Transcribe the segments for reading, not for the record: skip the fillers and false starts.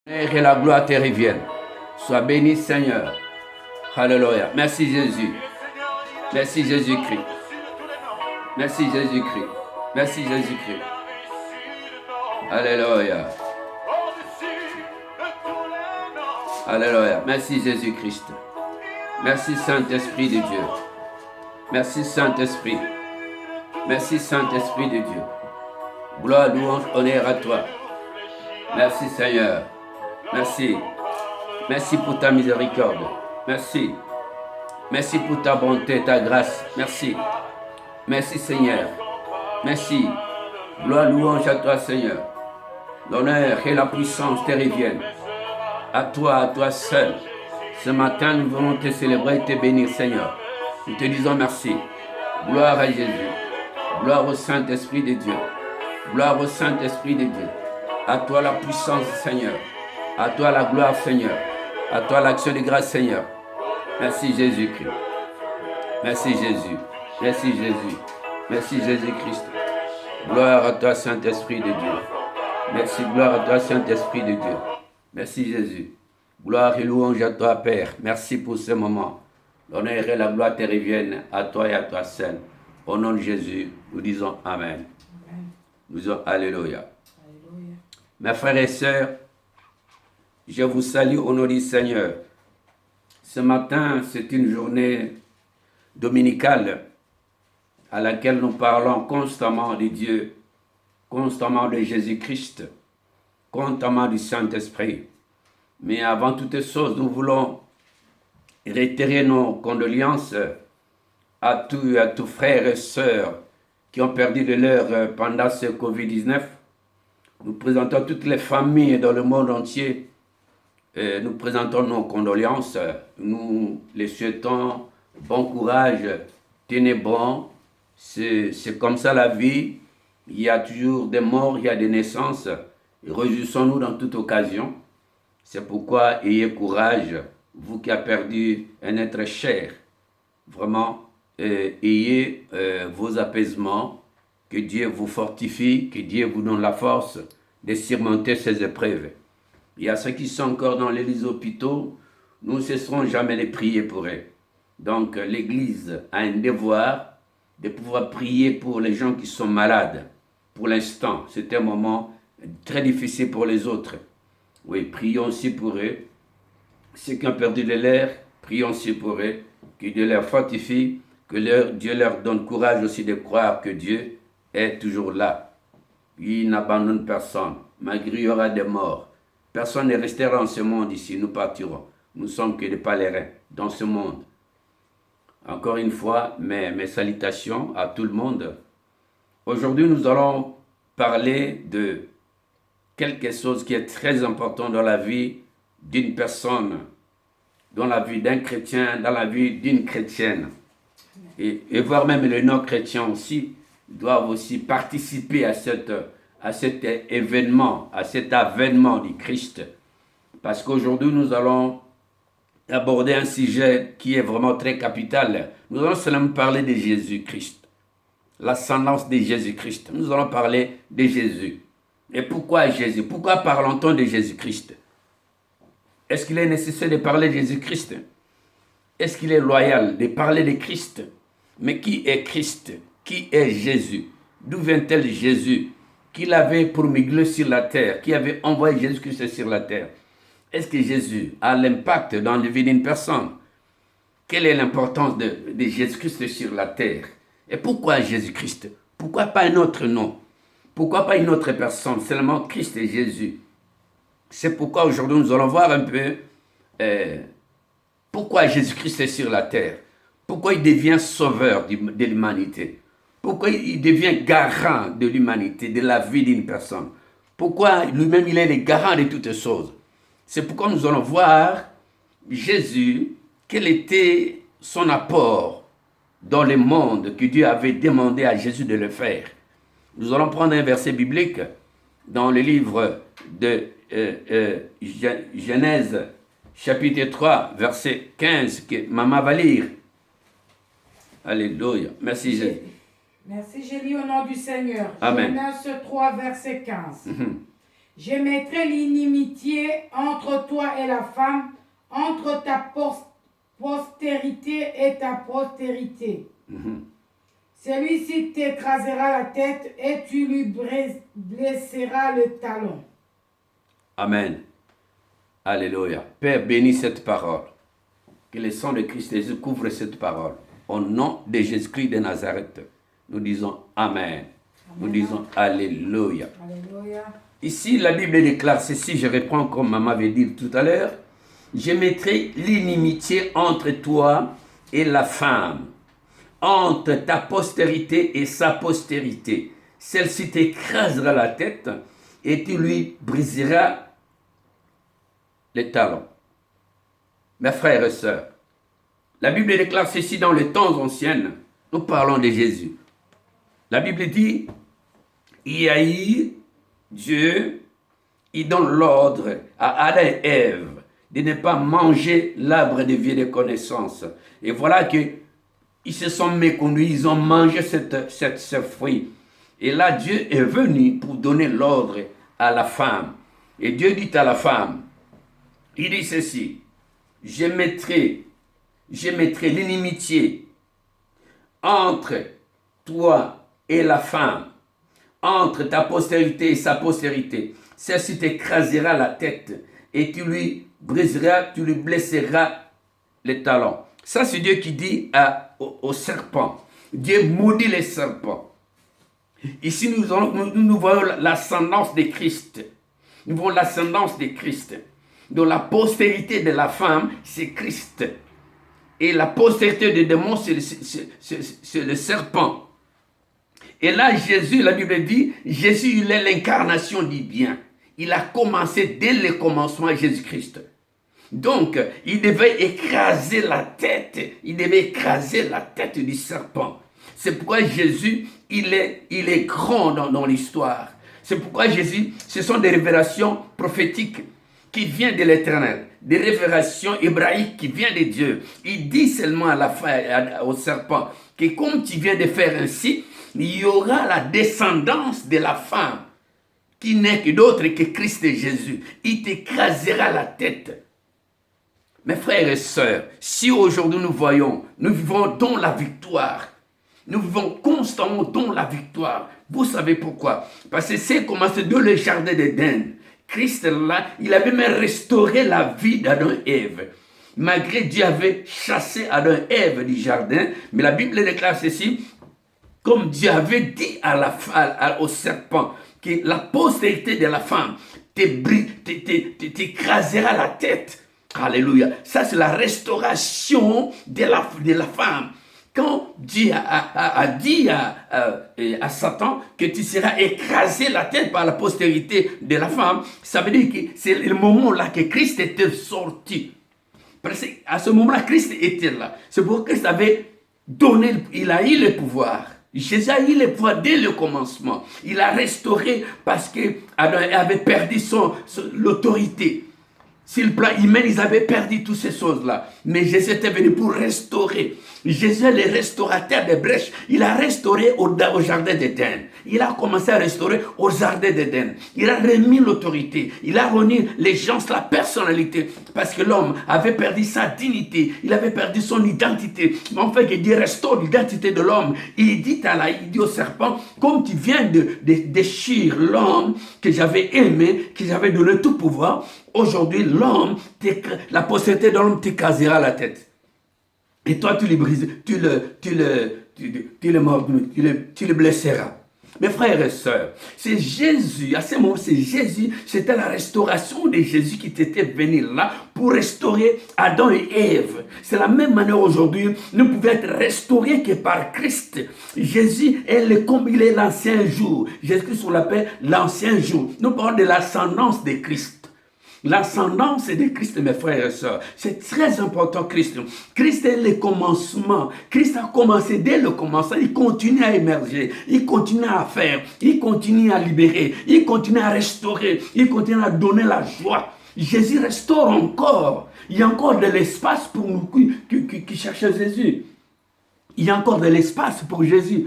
Que la gloire te revienne. Sois béni, Seigneur. Alléluia. Merci, Jésus. Merci, Jésus-Christ. Merci, Jésus-Christ. Merci, Jésus-Christ. Alléluia. Alléluia. Merci, Jésus-Christ. Merci, Saint-Esprit de Dieu. Merci, Saint-Esprit. Merci, Saint-Esprit de Dieu. Gloire, louange, honneur à toi. Merci, Seigneur. Merci. Merci pour ta miséricorde. Merci. Merci pour ta bonté, ta grâce. Merci. Merci, Seigneur. Merci. Gloire, louange à toi, Seigneur. L'honneur et la puissance te reviennent. À toi seul. Ce matin, nous voulons te célébrer et te bénir, Seigneur. Nous te disons merci. Gloire à Jésus. Gloire au Saint-Esprit de Dieu. Gloire au Saint-Esprit de Dieu. À toi la puissance, Seigneur. À toi la gloire, Seigneur. À toi l'action de grâce, Seigneur. Merci Jésus-Christ. Merci Jésus. Merci Jésus. Merci Jésus-Christ. Gloire à toi, Saint-Esprit de Dieu. Merci, gloire à toi, Saint-Esprit de Dieu. Merci Jésus. Gloire et louange à toi, Père. Merci pour ce moment. L'honneur et la gloire te reviennent à toi et à toi seul. Au nom de Jésus, nous disons Amen. Nous disons Alléluia. Alléluia. Mes frères et sœurs, je vous salue au nom du Seigneur. Ce matin, c'est une journée dominicale à laquelle nous parlons constamment de Dieu, constamment de Jésus-Christ, constamment du Saint-Esprit. Mais avant toutes choses, nous voulons réitérer nos condoléances à tous frères et sœurs qui ont perdu de leur pendant ce Covid-19. Nous présentons toutes les familles dans le monde entier. Nous présentons nos condoléances. Nous les souhaitons bon courage, tenez bon. C'est comme ça la vie. Il y a toujours des morts, il y a des naissances. Réjouissons-nous dans toute occasion. C'est pourquoi ayez courage, vous qui avez perdu un être cher. Vraiment, ayez vos apaisements. Que Dieu vous fortifie, que Dieu vous donne la force de surmonter ces épreuves. Il y a ceux qui sont encore dans les hôpitaux, nous ne cesserons jamais de prier pour eux. Donc l'Église a un devoir de pouvoir prier pour les gens qui sont malades. Pour l'instant, c'est un moment très difficile pour les autres. Oui, prions aussi pour eux. Ceux qui ont perdu de l'air, prions aussi pour eux. Que Dieu leur fortifie, que Dieu leur donne courage aussi de croire que Dieu est toujours là. Il n'abandonne personne, malgré il y aura des morts. Personne ne restera dans ce monde ici, nous partirons. Nous sommes que des pèlerins dans ce monde. Encore une fois, mes salutations à tout le monde. Aujourd'hui, nous allons parler de quelque chose qui est très important dans la vie d'une personne, dans la vie d'un chrétien, dans la vie d'une chrétienne. Et voire même les non-chrétiens aussi doivent aussi participer à cet événement, à cet avènement du Christ. Parce qu'aujourd'hui, nous allons aborder un sujet qui est vraiment très capital. Nous allons seulement parler de Jésus-Christ, l'ascendance de Jésus-Christ. Nous allons parler de Jésus. Et pourquoi Jésus? Pourquoi parlons-on de Jésus-Christ? Est-ce qu'il est nécessaire de parler de Jésus-Christ? Est-ce qu'il est loyal de parler de Christ? Mais qui est Christ? Qui est Jésus? D'où vient-il Jésus? Qui l'avait promulgué sur la terre? Qui avait envoyé Jésus-Christ sur la terre? Est-ce que Jésus a l'impact dans la vie d'une personne? Quelle est l'importance de Jésus-Christ sur la terre? Et pourquoi Jésus-Christ? Pourquoi pas un autre nom? Pourquoi pas une autre personne? Seulement Christ et Jésus. C'est pourquoi aujourd'hui nous allons voir un peu pourquoi Jésus-Christ est sur la terre. Pourquoi il devient sauveur de l'humanité. Pourquoi il devient garant de l'humanité, de la vie d'une personne. Pourquoi lui-même il est le garant de toutes choses. C'est pourquoi nous allons voir Jésus, quel était son apport dans le monde que Dieu avait demandé à Jésus de le faire. Nous allons prendre un verset biblique dans le livre de Genèse, chapitre 3, verset 15, que maman va lire. Alléluia. Merci Jésus. Merci, j'ai lu au nom du Seigneur. Amen. Genèse 3, verset 15. Je mettrai l'inimitié entre toi et la femme, entre ta postérité et ta postérité. Celui-ci t'écrasera la tête et tu lui blesseras le talon. Amen. Alléluia. Père, bénis cette parole. Que le sang de Christ Jésus couvre cette parole. Au nom de Jésus-Christ de Nazareth, nous disons Amen. Nous disons Alléluia. Alléluia. Ici, la Bible déclare ceci, je reprends comme maman avait dit tout à l'heure. Je mettrai l'inimitié entre toi et la femme, entre ta postérité et sa postérité. Celle-ci t'écrasera la tête et tu lui briseras les talons. Mes frères et sœurs, la Bible déclare ceci dans les temps anciens. Nous parlons de Jésus. La Bible dit, Dieu, il donne l'ordre à Adam et Ève de ne pas manger l'arbre de vie de connaissance. Et voilà qu'ils se sont méconduits, ils ont mangé ce fruit. Et là, Dieu est venu pour donner l'ordre à la femme. Et Dieu dit à la femme, il dit ceci, je mettrai l'inimitié entre toi et la femme, entre ta postérité et sa postérité. Celle-ci t'écrasera la tête et tu lui briseras, tu lui blesseras les talons. Ça, c'est Dieu qui dit au serpent. Dieu maudit les serpents. Ici, nous voyons l'ascendance de Christ. Nous voyons l'ascendance de Christ. Donc la postérité de la femme, c'est Christ. Et la postérité des démons, c'est le serpent. Et là, Jésus, la Bible dit, Jésus, il est l'incarnation du bien. Il a commencé dès le commencement, Jésus-Christ. Donc, il devait écraser la tête. Il devait écraser la tête du serpent. C'est pourquoi Jésus, il est grand dans l'histoire. C'est pourquoi Jésus, ce sont des révélations prophétiques qui viennent de l'Éternel, des révélations hébraïques qui viennent de Dieu. Il dit seulement à la fin au serpent que comme tu viens de faire ainsi, il y aura la descendance de la femme qui n'est que d'autre que Christ et Jésus. Il t'écrasera la tête. Mes frères et sœurs, si aujourd'hui nous vivons dans la victoire, nous vivons constamment dans la victoire. Vous savez pourquoi? Parce que c'est commencé dans le jardin d'Éden. Christ là, il avait même restauré la vie d'Adam et Ève. Malgré Dieu avait chassé Adam et Ève du jardin, mais la Bible déclare ceci, comme Dieu avait dit au serpent, que la postérité de la femme t'écrasera la tête. Alléluia. Ça, c'est la restauration de la femme. Quand Dieu a dit à Satan que tu seras écrasé la tête par la postérité de la femme, ça veut dire que c'est le moment là que Christ était sorti. Parce qu'à ce moment-là, Christ était là. C'est pourquoi Christ avait donné, il a eu le pouvoir. Jésus a eu le pouvoir dès le commencement. Il a restauré parce qu'Adam avait perdu l'autorité. Sur le plan humain, ils avaient perdu toutes ces choses-là. Mais Jésus était venu pour restaurer. Jésus est le restaurateur des brèches. Il a restauré au jardin d'Éden. Il a commencé à restaurer au jardin d'Éden. Il a remis l'autorité. Il a remis les gens, la personnalité. Parce que l'homme avait perdu sa dignité. Il avait perdu son identité. Mais en fait, Dieu restaure l'identité de l'homme. Il dit au serpent, comme tu viens de déchirer l'homme que j'avais aimé, que j'avais donné tout pouvoir, aujourd'hui, l'homme, la postérité de l'homme t'écrasera la tête. Et toi, tu le brises, tu le blesseras. Mes frères et sœurs, c'est Jésus, à ce moment, c'est Jésus, c'était la restauration de Jésus qui était venu là pour restaurer Adam et Ève. C'est la même manière aujourd'hui, nous pouvons être restaurés que par Christ. Jésus est comme il est l'ancien jour. Jésus-Christ, on l'appelle l'ancien jour. Nous parlons de l'ascendance de Christ. L'ascendance de Christ, mes frères et sœurs, c'est très important, Christ. Christ est le commencement. Christ a commencé dès le commencement. Il continue à émerger. Il continue à faire. Il continue à libérer. Il continue à restaurer. Il continue à donner la joie. Jésus restaure encore. Il y a encore de l'espace pour nous qui cherchent Jésus. Il y a encore de l'espace pour Jésus.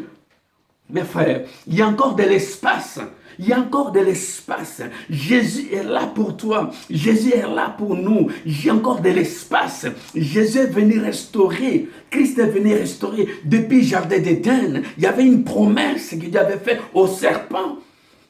Mes frères, il y a encore de l'espace. Il y a encore de l'espace. Jésus est là pour toi. Jésus est là pour nous. Il y a encore de l'espace. Jésus est venu restaurer. Christ est venu restaurer. Depuis le jardin d'Éden, il y avait une promesse qu'il avait faite au serpent.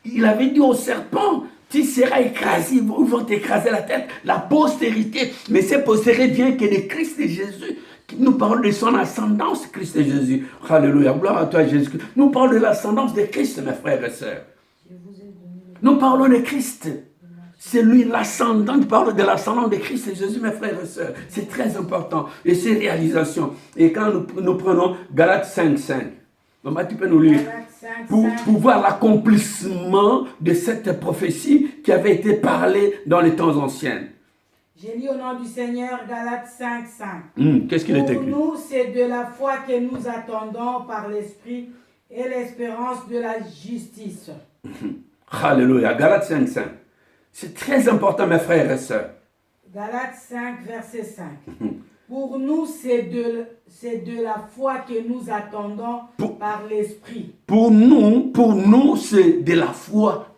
Il avait dit au serpent, tu seras écrasé, ils vont t'écraser la tête, la postérité. Mais cette postérité vient que de Christ et Jésus. Nous parlons de son ascendance, Christ et Jésus. Alléluia, gloire à toi, Jésus. Nous parlons de l'ascendance de Christ, mes frères et sœurs. Nous parlons de Christ. C'est lui l'ascendant. Nous parlons de l'ascendant de Christ et Jésus, mes frères et sœurs. C'est très important. Et c'est réalisation. Et quand nous prenons Galates 5:5, maman, tu peux nous lire. Pour voir l'accomplissement de cette prophétie qui avait été parlée dans les temps anciens. J'ai lu au nom du Seigneur Galates 5:5. Qu'est-ce qu'il est écrit? Pour nous, c'est de la foi que nous attendons par l'Esprit et l'espérance de la justice. Alléluia. Galates 5:5. C'est très important, mes frères et sœurs. Galates 5, verset 5. Pour nous, c'est de la foi que nous attendons par l'Esprit. Pour nous, c'est de la foi.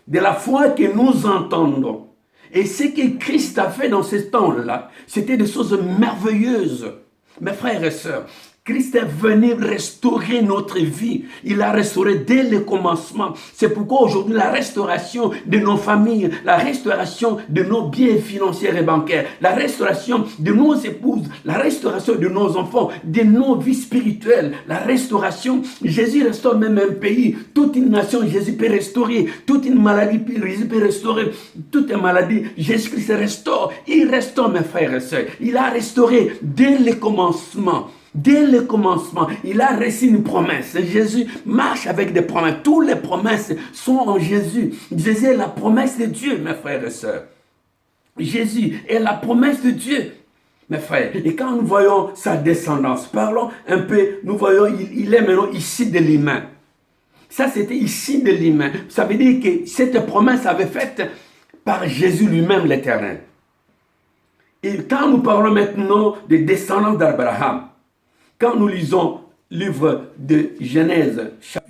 De la foi que nous entendons. Et ce que Christ a fait dans ce temps-là, c'était des choses merveilleuses. Mes frères et sœurs, Christ est venu restaurer notre vie. Il a restauré dès le commencement. C'est pourquoi aujourd'hui, la restauration de nos familles, la restauration de nos biens financiers et bancaires, la restauration de nos épouses, la restauration de nos enfants, de nos vies spirituelles, la restauration, Jésus restaure même un pays, toute une nation, Jésus peut restaurer, toute une maladie, Jésus peut restaurer, toute une maladie, Jésus-Christ restaure, il restaure mes frères et sœurs, il a restauré dès le commencement. Dès le commencement, il a reçu une promesse. Jésus marche avec des promesses. Toutes les promesses sont en Jésus. Jésus est la promesse de Dieu, mes frères et sœurs. Jésus est la promesse de Dieu, mes frères. Et quand nous voyons sa descendance, parlons un peu, nous voyons, il est maintenant ici de l'humain. Ça, c'était ici de l'humain. Ça veut dire que cette promesse avait faite par Jésus lui-même, l'Éternel. Et quand nous parlons maintenant des descendants d'Abraham, quand nous lisons le livre de Genèse, chapitre